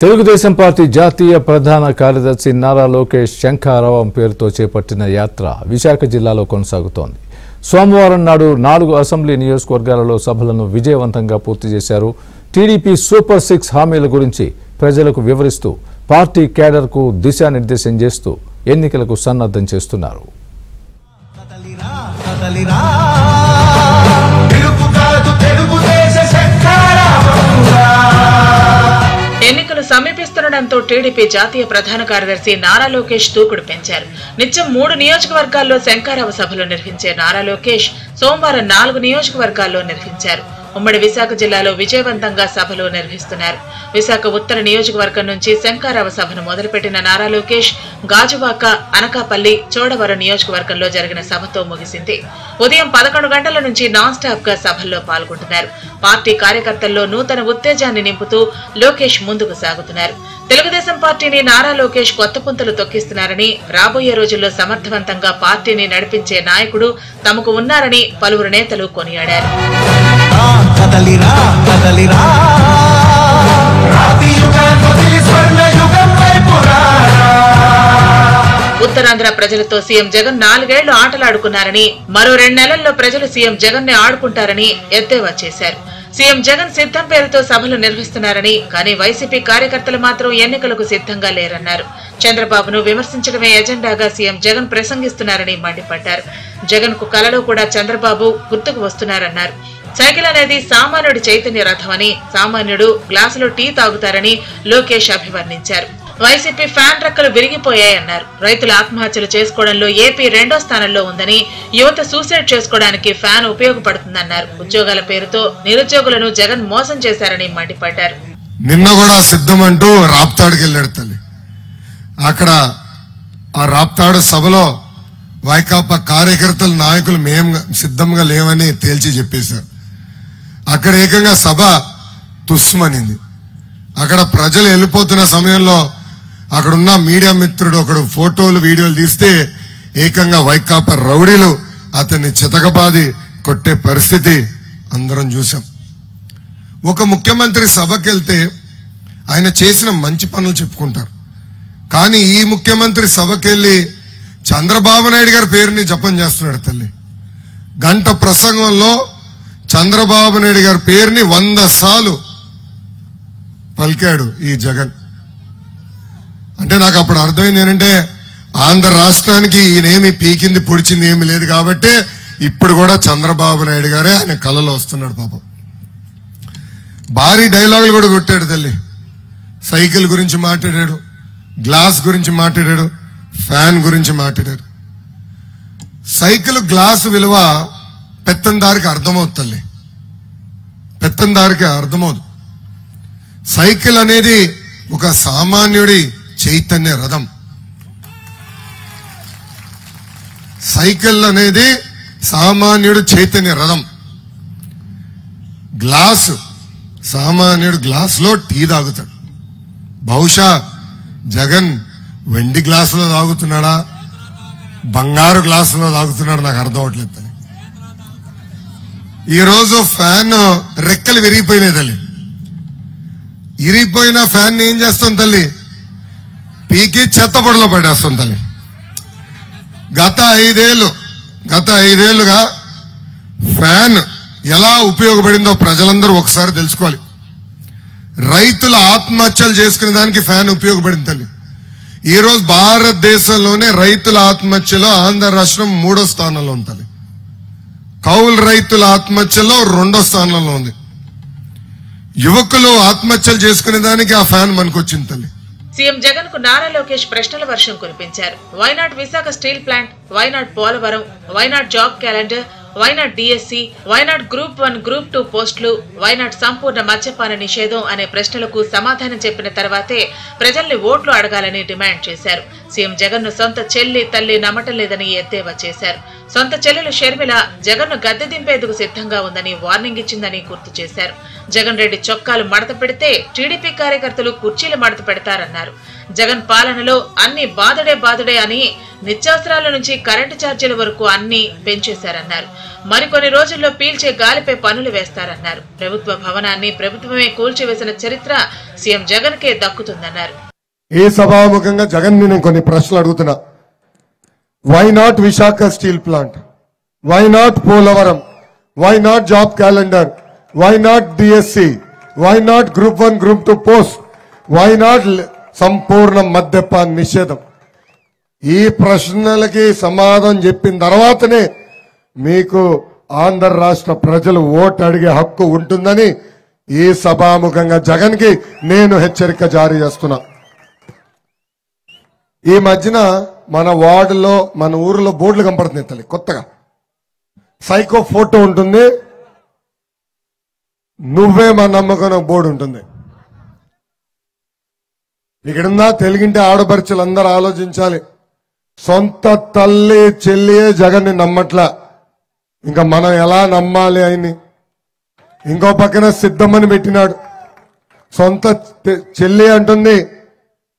Telugu Desam party జాతీయ ప్రధాన కార్యదర్శి నారా లోకేష్ శంఖారావం పేరుతో చేపట్టిన యాత్ర విశాఖ జిల్లాలో కొనసాగుతోంది. సోమవారం నాడు 4 అసెంబ్లీ నియోజకవర్గాలలో సభలను విజయవంతంగా పూర్తి చేశారు. టీడీపీ సూపర్ 6 హామీల గురించి ప్రజలకు వివరిస్తూ పార్టీ కేడర్కు దిశానిర్దేశం చేస్తూ ఎన్నికలకు సన్నద్ధం చేస్తున్నారు. ఎన్నికలు సమీపిస్తుండటంతో టీడీపీ జాతీయ ప్రధాన కార్యదర్శి నారా లోకేష్ దూకుడు పెంచారు. నిత్యం 3 నియోజకవర్గాల్లో శంఖారావ సభలు నిర్వహించే నారా లోకేష్ సోమవారం 4 నియోజకవర్గాల్లో నిర్వహించారు. ఉమ్మడి విశాఖ జిల్లాలో విజయవంతంగా సభలు నిర్వహిస్తున్నారు. విశాఖ ఉత్తర నియోజకవర్గం నుంచి శంఖారావ సభను మొదలుపెట్టిన నారా లోకేష్ గాజువాక, అనకాపల్లి, చోడవరం నియోజకవర్గంలో జరిగిన సభతో ముగిసింది. ఉదయం 11 గంటల నుంచి నాన్ స్టాప్ గా సభల్లో పాల్గొంటున్నారు. పార్టీ కార్యకర్తల్లో నూతన ఉత్తేజాన్ని నింపుతూ లోకేష్ ముందుకు సాగుతున్నారు. తెలుగుదేశం పార్టీని నారా లోకేష్ కొత్త పుంతలు తొక్కిస్తున్నారని, రాబోయే రోజుల్లో సమర్థవంతంగా పార్టీని నడిపించే నాయకుడు తమకు ఉన్నారని పలువురు నేతలు కొనియాడారు. ఉత్తరాంధ్ర ప్రజలతో సీఎం జగన్ 4 ఏళ్లు ఆటలాడుకున్నారని, మరో 2 నెలల్లో ప్రజలు సీఎం జగన్ ని ఆడుకుంటారని ఎద్దేవా చేశారు. సీఎం జగన్ సిద్ధం పేరుతో సభలు నిర్వహిస్తున్నారని, కానీ వైసీపీ కార్యకర్తలు మాత్రం ఎన్నికలకు సిద్ధంగా లేరన్నారు. చంద్రబాబును విమర్శించడమే ఎజెండాగా సీఎం జగన్ ప్రసంగిస్తున్నారని మండిపడ్డారు. జగన్ కు కలలో కూడా చంద్రబాబు గుర్తుకు వస్తున్నారన్నారు. సైకిల్ అనేది సామాన్యుడి చైతన్య రథం అని, సామాన్యుడు గ్లాసులో టీ తాగుతారని లోకేష్ అభివర్ణించారు. వైసీపీ ఫ్యాన్ రెక్కలు విరిగిపోయాయన్నారు. రైతుల ఆత్మహత్యలు చేసుకోవడంలో ఏపీ 2వ స్థానంలో ఉందని, యువత సూసైడ్ చేసుకోవడానికి ఫ్యాన్ ఉపయోగపడుతుందన్నారు. ఉద్యోగాల పేరుతో నిరుద్యోగులను జగన్ మోసం చేశారని మండిపడ్డారు. నిన్న కూడా సిద్ధం అంటూ రాప్తాడుకి వెళ్ళాడు తల్లి. అక్కడ ఆ రాప్తాడు సభలో వైకాపా కార్యకర్తలు, నాయకులు మేము సిద్ధంగా లేవని తేల్చి చెప్పేశారు. అక్కడ ఏకంగా సభ తుస్మనింది. అక్కడ ప్రజలు వెళ్ళిపోతున్న సమయంలో అక్కడున్న మీడియా మిత్రుడు ఒకడు ఫోటోలు, వీడియోలు తీస్తే ఏకంగా వైకాపా రౌడీలు అతన్ని చితకబాది కొట్టే పరిస్థితి అందరం చూసాం. ఒక ముఖ్యమంత్రి సభకి వెళ్తే ఆయన చేసిన మంచి పనులు చెప్పుకుంటారు. కానీ ఈ ముఖ్యమంత్రి సభకి వెళ్లి చంద్రబాబు నాయుడు గారి పేరుని జపం చేస్తున్నాడు తల్లి. గంట ప్రసంగంలో చంద్రబాబు నాయుడు గారి పేరుని 100 సార్లు పలికాడు ఈ జగన్. అంటే నాకు అప్పుడు అర్థమైంది ఏంటంటే, ఆంధ్ర రాష్ట్రానికి ఈయనేమి పీకింది పొడిచింది ఏమి లేదు కాబట్టి ఇప్పుడు కూడా చంద్రబాబు నాయుడు గారే ఆయన కళలో వస్తున్నాడు. పాపం భారీ డైలాగులు కూడా కొట్టాడు తల్లి. సైకిల్ గురించి మాట్లాడాడు, గ్లాస్ గురించి మాట్లాడాడు, ఫ్యాన్ గురించి మాట్లాడాడు. సైకిల్ గ్లాస్ విలువ పెత్తందారికి అర్థమవుతుంది తల్లి, పెత్తందారికి అర్థమవుతుంది. సైకిల్ అనేది ఒక సామాన్యుడి చైతన్య రథం. సైకిల్ అనేది సామాన్యుడు చైతన్య రథం. గ్లాసు, సామాన్యుడు గ్లాసులో టీ తాగుతాడు. బహుశా జగన్ వెండి గ్లాసులో తాగుతున్నాడా, బంగారు గ్లాసులో తాగుతున్నాడు, నాకు అర్థం అవట్లేదు. ఈరోజు ఫ్యాన్ రెక్కలు విరిగిపోయినాయి తల్లి. ఇరిగిపోయిన ఫ్యాన్ ఏం చేస్తాం తల్లి, పీకి చెత్తపొడిలో పడేస్తాం తల్లి. గత 5 ఏళ్లుగా ఫ్యాన్ ఎలా ఉపయోగపడిందో ప్రజలందరూ ఒకసారి తెలుసుకోవాలి. రైతుల ఆత్మహత్యలు చేసుకునే దానికి ఫ్యాన్ ఉపయోగపడింది తల్లి. ఈ రోజు భారతదేశంలోనే రైతుల ఆత్మహత్యలో ఆంధ్ర రాష్ట్రం 3వ స్థానంలో ఉంటుంది. కౌలు రైతుల ఆత్మహత్యలో 2వ స్థానంలో ఉంది. యువకులు ఆత్మహత్యలు చేసుకునే దానికి ఆ ఫ్యాన్ మనకొచ్చింది తల్లి. సీఎం జగన్ కు నారా లోకేష్ ప్రశ్నల వర్షం కురిపించారు. Why not Visakha steel plant, why not Polavaram, why not job calendar, why not DSC, why not group 1, group 2 పోస్టులు, వైనాట్ సంపూర్ణ మద్యపాన నిషేధం అనే ప్రశ్నలకు సమాధానం చెప్పిన తర్వాతే ప్రజల్ని ఓట్లు అడగాలని డిమాండ్ చేశారు. సీఎం జగన్ ను సొంత చెల్లి, తల్లి నమ్మటం లేదని ఎద్దేవా చేశారు. సొంత చెల్లెలు షర్మిల జగన్ ను గద్దె దింపేందుకు సిద్ధంగా ఉందని వార్నింగ్ ఇచ్చిందని గుర్తు చేశారు. జగన్ రెడ్డి చొక్కాలు మడత పెడితే టీడీపీ కార్యకర్తలు కుర్చీలు మడత పెడతారన్నారు. జగన్ పాలనలో అన్ని బాధుడే అని నిత్యావసరాల నుంచి కరెంటు ఛార్జీల వరకు అన్ని పెంచేశారన్నారు. మరికొన్ని రోజుల్లో పీల్చే గాలిపై పన్నులు వేస్తారన్నారు. ప్రభుత్వ భవనాన్ని ప్రభుత్వమే కూల్చివేసిన చరిత్ర సీఎం జగన్ కే దక్కుతుందన్నారు. ఈ సభాముఖంగా జగన్ నేను కొన్ని ప్రశ్నలు అడుగుతున్నా. Why not Visakha steel plant? Why not Polavaram? Why not job calendar? Why not DSC? Why not group 1 group 2 post? Why not సంపూర్ణ మద్యపాన్ నిషేధం? ఈ ప్రశ్నలకి సమాధానం చెప్పిన తర్వాతనే మీకు ఆంధ్ర రాష్ట్ర ప్రజలు ఓటు అడిగే హక్కు ఉంటుందని ఈ సభాముఖంగా జగన్ కి నేను హెచ్చరిక జారీ చేస్తున్నా. ఈ మధ్యన మన వార్డులో మన ఊరిలో బోర్డులు కనపడుతున్నాయి తల్లి. కొత్తగా సైకో ఫోటో ఉంటుంది, నువ్వే మా నమ్మకం బోర్డు ఉంటుంది. ఇక్కడున్నా తెలుగింటి ఆడపడుచులు అందరూ ఆలోచించాలి. సొంత తల్లి చెల్లియే జగన్ని నమ్మట్లా, ఇంకా మనం ఎలా నమ్మాలి ఆయన్ని? ఇంకో పక్కన సిద్ధమని పెట్టినాడు. సొంత చెల్లి అంటుంది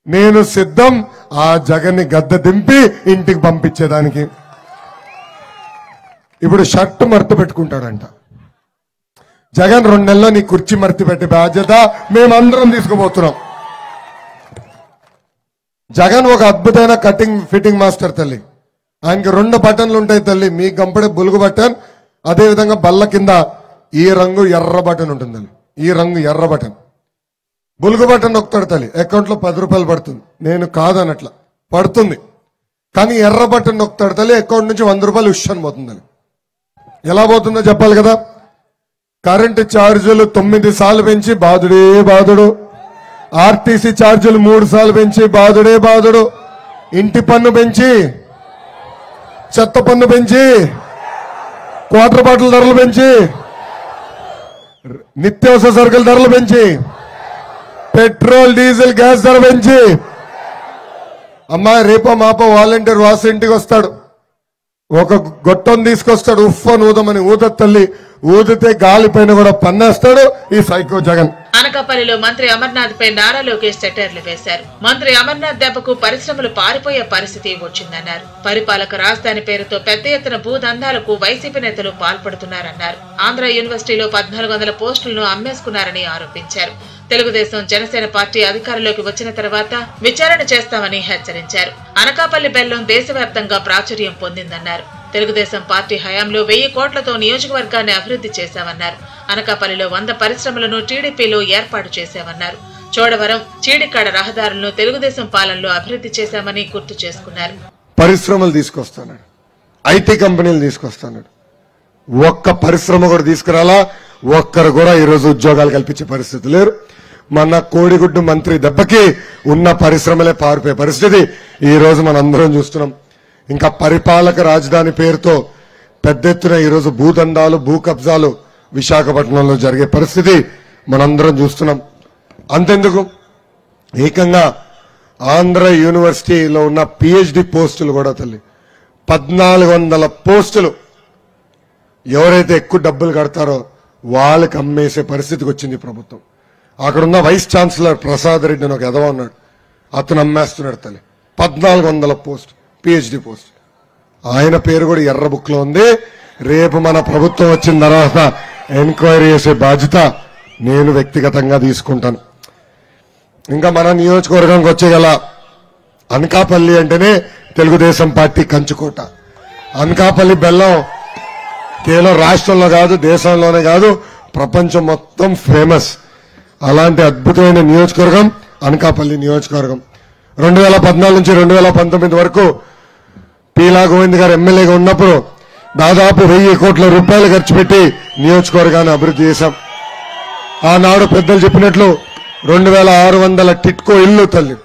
నేను సిద్ధం ఆ జగన్ని గద్దె దింపి ఇంటికి పంపించేదానికి. ఇప్పుడు షర్ట్ మర్త పెట్టుకుంటాడంట. జగన్ 2 నెలల్లో నీ కుర్చీ మర్తి పెట్టే బాధ్యత మేమందరం తీసుకుపోతున్నాం. జగన్ ఒక అద్భుతమైన కటింగ్ ఫిట్టింగ్ మాస్టర్ తల్లి. ఆయనకి 2 బటన్లు ఉంటాయి తల్లి. మీ గంపడే బులుగు బటన్, అదే విధంగా బల్ల కింద ఈ రంగు ఎర్ర బటన్ ఉంటుంది. ఈ రంగు ఎర్ర బటన్, బులుగు బటన్ నొక్కుతాడు తల్లి. అకౌంట్ లో 10 రూపాయలు పడుతుంది. నేను కాదనట్లా, పడుతుంది. కానీ ఎర్ర బటన్ నొక్కుతాడు తల్లి, అకౌంట్ నుంచి 100 రూపాయలు ఉష్షన్ పోతుంది. ఎలా పోతుందో చెప్పాలి కదా. కరెంటు ఛార్జీలు 9 సార్లు పెంచి బాధుడే బాధుడు. ఆర్టీసీ ఛార్జీలు 3 సార్లు పెంచి బాధుడే బాధుడు. ఇంటి పన్ను పెంచి, చెత్త పన్ను పెంచి, క్వార్టర్ బాటిల్ ధరలు పెంచి, నిత్యావసర సరుకుల ధరలు పెంచి, పెట్రోల్ డీజిల్ గ్యాస్ ధర పెంచి. అమ్మాయి రేపో మాపో వాలంటీర్ వాసు ఇంటికి వస్తాడు, ఒక గొట్టం తీసుకొస్తాడు, ఉఫ్ఫని ఊదమని ఊద తల్లి. ఊదితే గాలి పైన కూడా పన్నేస్తాడు ఈ సైకో జగన్. అనకాపల్లిలో మంత్రి అమర్నాథ్ పై నారా లోకేష్ సెటైర్లు వేశారు. మంత్రి అమర్నాథ్ దెబ్బకు పరిశ్రమలు పారిపోయే పరిస్థితి వచ్చిందన్నారు. పరిపాలక రాజధాని పేరుతో పెద్ద ఎత్తున భూదందాలకు వైసీపీ నేతలు పాల్పడుతున్నారన్నారు. ఆంధ్ర యూనివర్సిటీలో 1400 పోస్టులను అమ్మేసుకున్నారని ఆరోపించారు. తెలుగుదేశం జనసేన పార్టీ అధికారంలోకి వచ్చిన తర్వాత విచారణ చేస్తామని హెచ్చరించారు. అనకాపల్లి బెల్లం దేశవ్యాప్తంగా ప్రాచుర్యం పొందిందన్నారు. తెలుగుదేశం పార్టీ హయాంలో 1000 కోట్లతో నియోజకవర్గాన్ని అభివృద్ధి చేశామన్నారు. అనకాపల్లిలో 100 పరిశ్రమలను టీడీపీలో ఏర్పాటు చేశామన్నారు. చోడవరం, చీడికాడ రహదారులను తెలుగుదేశం పాలనలో అభివృద్ధి చేశామని గుర్తు చేసుకున్నారు. పరిశ్రమలు తీసుకొస్తాడు, ఐటీ కంపెనీలు తీసుకొస్తాడు. ఒక్క పరిశ్రమ కూడా తీసుకురాలా, ఒక్కరు కూడా ఈరోజు ఉద్యోగాలు కల్పించే పరిస్థితి లేరు. మన కోడిగుడ్డు మంత్రి దెబ్బకి ఉన్న పరిశ్రమలే పారిపోయే పరిస్థితి ఈ రోజు మనందరం చూస్తున్నాం. ఇంకా పరిపాలక రాజధాని పేరుతో పెద్ద ఎత్తున ఈరోజు భూదందాలు, భూ కబ్జాలు విశాఖపట్నంలో జరిగే పరిస్థితి మనందరం చూస్తున్నాం. అంతెందుకు, ఏకంగా ఆంధ్ర యూనివర్సిటీలో ఉన్న పిహెచ్డి పోస్టులు కూడా తల్లి 1400 పోస్టులు ఎవరైతే ఎక్కువ డబ్బులు కడతారో వాళ్ళకి అమ్మేసే పరిస్థితికి వచ్చింది ప్రభుత్వం. అక్కడున్న వైస్ ఛాన్సలర్ ప్రసాద్ రెడ్డి అని ఒక ఎదవ ఉన్నాడు, అతను అమ్మేస్తున్నాడు తల్లి 1400 పోస్ట్, పిహెచ్డి పోస్ట్. ఆయన పేరు కూడా ఎర్ర బుక్ లో ఉంది. రేపు మన ప్రభుత్వం వచ్చిన తర్వాత ఎంక్వైరీ చేసే బాధ్యత నేను వ్యక్తిగతంగా తీసుకుంటాను. ఇంకా మన నియోజకవర్గానికి వచ్చేగల అనకాపల్లి అంటేనే తెలుగుదేశం పార్టీ కంచుకోట. అనకాపల్లి బెల్లం కేవలం రాష్ట్రంలో కాదు, దేశంలోనే కాదు, ప్రపంచం మొత్తం ఫేమస్. అలాంటి అద్భుతమైన నియోజకవర్గం అనకాపల్లి నియోజకవర్గం. 2014 నుంచి 2019 వరకు పీలా గోవింద్ గారు ఎమ్మెల్యేగా ఉన్నప్పుడు దాదాపు 1000 కోట్ల రూపాయలు ఖర్చు పెట్టి నియోజకవర్గాన్ని అభివృద్ధి చేశాం. ఆనాడు పెద్దలు చెప్పినట్లు 2600 టిట్కో ఇల్లు తల్లి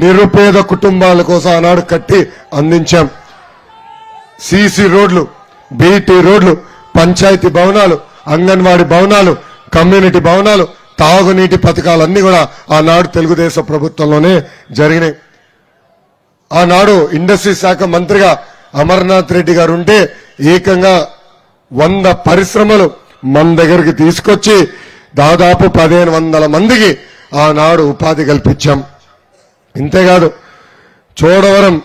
నిరుపేద కుటుంబాల కోసం ఆనాడు కట్టి అందించాం. సిసి రోడ్లు, బీటీ రోడ్లు, పంచాయతీ భవనాలు, అంగన్వాడీ భవనాలు, కమ్యూనిటీ భవనాలు, తాగునీటి పథకాలన్నీ కూడా ఆనాడు తెలుగుదేశం ప్రభుత్వంలోనే జరిగినాయి. ఆనాడు ఇండస్ట్రీ శాఖ మంత్రిగా అమర్నాథ్ రెడ్డి గారు ఉంటే ఏకంగా 100 పరిశ్రమలు మన దగ్గరికి తీసుకొచ్చి దాదాపు 1500 మందికి ఆనాడు ఉపాధి కల్పించాం. ఇంతేకాదు, చోడవరం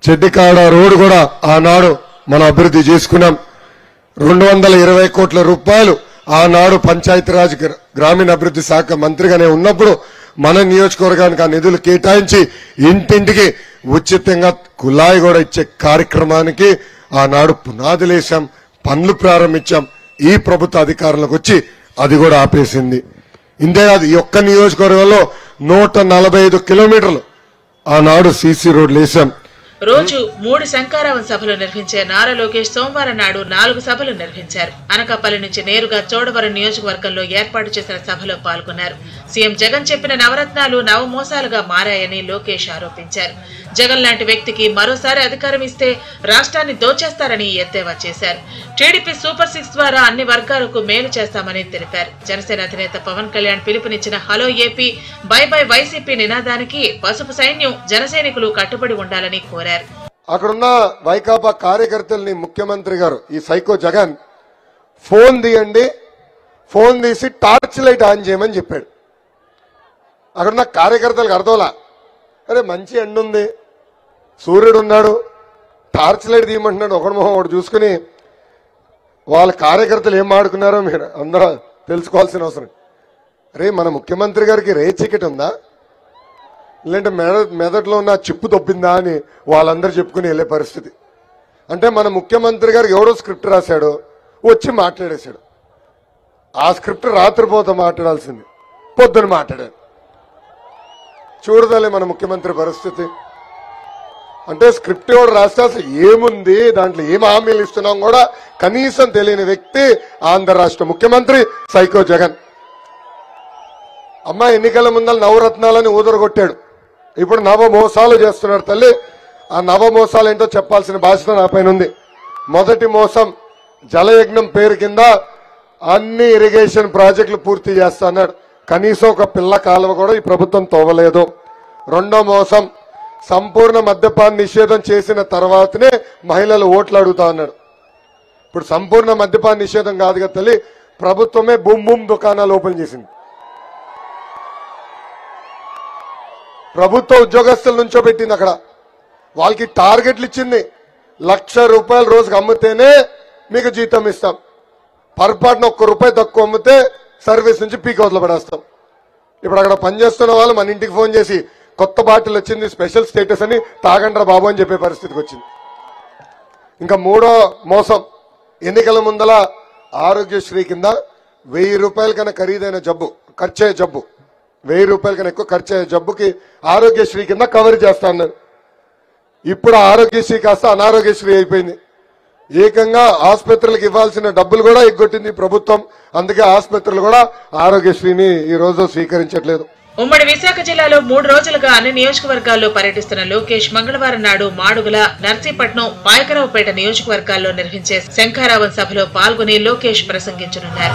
చెడ్డికాడ రోడ్డు కూడా ఆనాడు మనం అభివృద్ధి చేసుకున్నాం. 220 కోట్ల రూపాయలు ఆనాడు పంచాయతీరాజ్ గ్రామీణ అభివృద్ధి శాఖ మంత్రిగానే ఉన్నప్పుడు మన నియోజకవర్గానికి ఆ నిధులు కేటాయించి ఇంటింటికి ఉచితంగా కుళాయి కూడా ఇచ్చే కార్యక్రమానికి ఆనాడు పునాదులేశాం, పనులు ప్రారంభించాం. ఈ ప్రభుత్వ అధికారంలోకి వచ్చి అది కూడా ఆపేసింది. ఇంతేకాదు ఈ ఒక్క నియోజకవర్గంలో 145 కిలోమీటర్లు ఆనాడు సీసీ రోడ్లు వేశాం. రోజు 3 శంఖారావం సభలు నిర్వహించే నారా లోకేష్ సోమవారం నాడు 4 సభలు నిర్వహించారు. అనకాపల్లి నుంచి నేరుగా చోడవరం నియోజకవర్గంలో ఏర్పాటు చేసిన సభలో పాల్గొన్నారు. సీఎం జగన్ చెప్పిన నవరత్నాలు నవమోసాలుగా మారాయని లోకేష్ ఆరోపించారు. జగన్ లాంటి వ్యక్తికి మరోసారి అధికారం ఇస్తే రాష్ట్రాన్ని దోచేస్తారని ఎద్దేవా చేశారు. టీడీపీ సూపర్ 6 ద్వారా అన్ని వర్గాలకు మేలు చేస్తామని తెలిపారు. జనసేన అధినేత పవన్ కళ్యాణ్ పిలుపునిచ్చిన hello AP bye bye YCP నినాదానికి పసుపు సైన్యం జనసైనికులు కట్టుబడి ఉండాలని కోరారు. అక్కడున్న వైకాపా కార్యకర్తల్ని ముఖ్యమంత్రి గారు ఈ సైకో జగన్ ఫోన్ తీయండి, ఫోన్ తీసి టార్చ్ లైట్ ఆన్ చేయమని చెప్పాడు. అక్కడున్న కార్యకర్తలకు అర్థంలా, అరే మంచి ఎండ ఉంది, సూర్యుడు ఉన్నాడు, టార్చ్ లైట్ తీయమంటున్నాడు. ఒకటి మొహం ఒకటి చూసుకుని వాళ్ళ కార్యకర్తలు ఏం ఆడుకున్నారో మీరు అందరూ తెలుసుకోవాల్సిన అవసరం. అరే మన ముఖ్యమంత్రి గారికి రేచికెట్ ఉందా, లేదంటే మెదడులో ఉన్న చిప్పు తొప్పిందా అని వాళ్ళందరూ చెప్పుకుని వెళ్ళే పరిస్థితి. అంటే మన ముఖ్యమంత్రి గారికి ఎవడో స్క్రిప్ట్ రాశాడో వచ్చి మాట్లాడేశాడు. ఆ స్క్రిప్ట్ రాత్రిపోత మాట్లాడాల్సింది పొద్దున మాట్లాడాడు. చూడదాలే మన ముఖ్యమంత్రి పరిస్థితి. అంటే స్క్రిప్ట్ ఎవడు రాస్తే అసలు ఏముంది, దాంట్లో ఏం హామీలు ఇస్తున్నాం కూడా కనీసం తెలియని వ్యక్తి ఆంధ్ర రాష్ట్ర ముఖ్యమంత్రి సైకో జగన్. అమ్మ ఎన్నికల ముందర నవరత్నాలని ఊదరగొట్టాడు, ఇప్పుడు నవమోసాలు చేస్తున్నాడు. తల్లి ఆ నవమోసాలు ఏంటో చెప్పాల్సిన బాధ్యత నా పైన ఉంది. మొదటి మోసం జలయజ్ఞం పేరు కింద అన్ని ఇరిగేషన్ ప్రాజెక్టులు పూర్తి చేస్తా అన్నాడు. కనీసం ఒక పిల్ల కాలువ కూడా ఈ ప్రభుత్వం తవ్వలేదు. రెండో మోసం సంపూర్ణ మద్యపాన నిషేధం చేసిన తర్వాతనే మహిళలు ఓట్లు అడుగుతా అన్నాడు. ఇప్పుడు సంపూర్ణ మద్యపాన నిషేధం కాదు కదా తల్లి, ప్రభుత్వమే బూమ్ బూమ్ దుకాణాలు ఓపెన్ చేసింది. ప్రభుత్వ ఉద్యోగస్తుల నుంచో పెట్టింది. అక్కడ వాళ్ళకి టార్గెట్లు ఇచ్చింది. 1,00,000 రూపాయలు రోజుకి అమ్మితేనే మీకు జీతం ఇస్తాం, పొరపాటున ₹1 తక్కువ అమ్మితే సర్వీస్ నుంచి పీక్ అవతల పడేస్తాం. ఇప్పుడు అక్కడ పనిచేస్తున్న వాళ్ళు మన ఇంటికి ఫోన్ చేసి కొత్త బాటిల్ వచ్చింది స్పెషల్ స్టేటస్ అని తాగండ్రా బాబు అని చెప్పే పరిస్థితికి వచ్చింది. ఇంకా మూడో మోసం ఎన్నికల ముందల ఆరోగ్యశ్రీ కింద ₹1000 కన్నా ఖరీదైన జబ్బు, ఖర్చయ్యే జబ్బు, ₹1000 కన్నా ఎక్కువ ఖర్చయ్యే జబ్బుకి ఆరోగ్యశ్రీ కింద కవర్ చేస్తా అన్నారు. ఇప్పుడు ఆరోగ్యశ్రీ కాస్త అనారోగ్యశ్రీ అయిపోయింది. ఏకంగా ఆసుపత్రులకు ఇవ్వాల్సిన డబ్బులు కూడా ఎగ్గొట్టింది ప్రభుత్వం. అందుకే ఆసుపత్రులు కూడా ఆరోగ్యశ్రీని ఈ రోజు స్వీకరించట్లేదు. ఉమ్మడి విశాఖ జిల్లాలో 3 రోజులుగా అన్ని నియోజకవర్గాల్లో పర్యటిస్తున్న లోకేష్ మంగళవారం నాడు మాడుగుల, నర్సీపట్నం, పాయకరావుపేట నియోజకవర్గాల్లో నిర్వహించే శంఖారావం సభలో పాల్గొని లోకేష్ ప్రసంగించనున్నారు.